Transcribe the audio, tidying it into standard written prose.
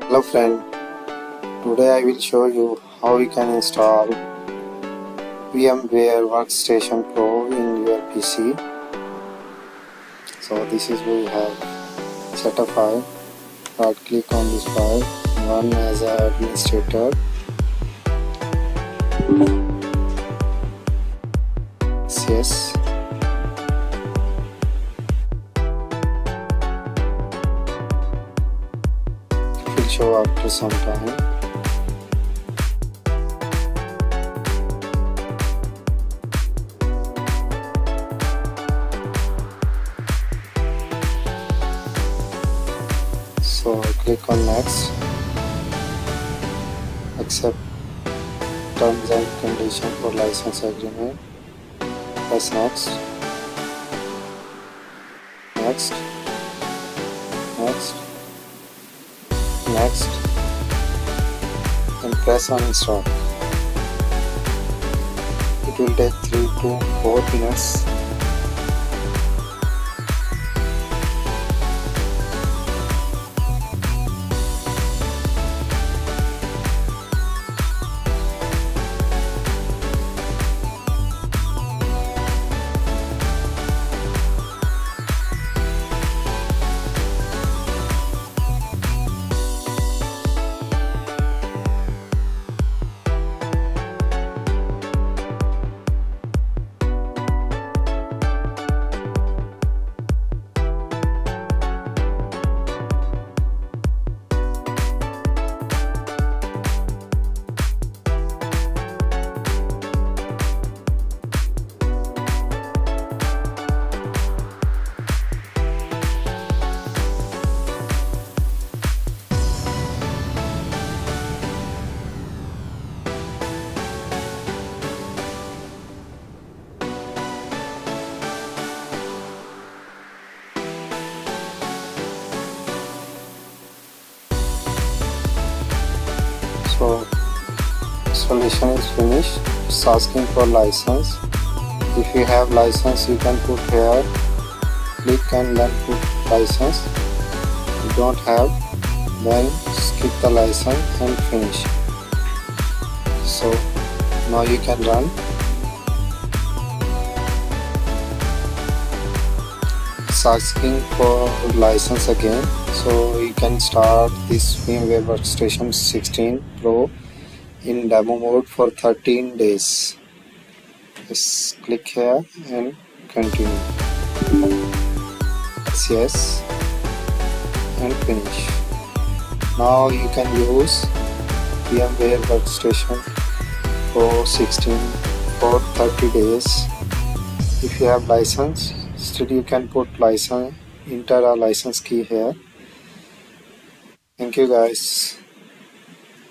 Hello friend, today I will show you how you can install VMware Workstation Pro in your PC. So this is where you have set a file. Right click on this file, run as an administrator. Yes. It will show after some time. So click on next, accept terms and conditions for license agreement, press next, next, next, next, and press on install. It will take 3 to 4 minutes. So installation is finished. It's asking for license. If you have license, you can put here, click and then put license. If you don't have, then skip the license and finish. So now you can run. It's asking for license again, so you can start this VMware Workstation 16 Pro in demo mode for 13 days. Just click here and continue. Yes, and finish. Now you can use VMware Workstation Pro 16 for 30 days. If you have license, still you can put license, enter a license key here. Thank you guys.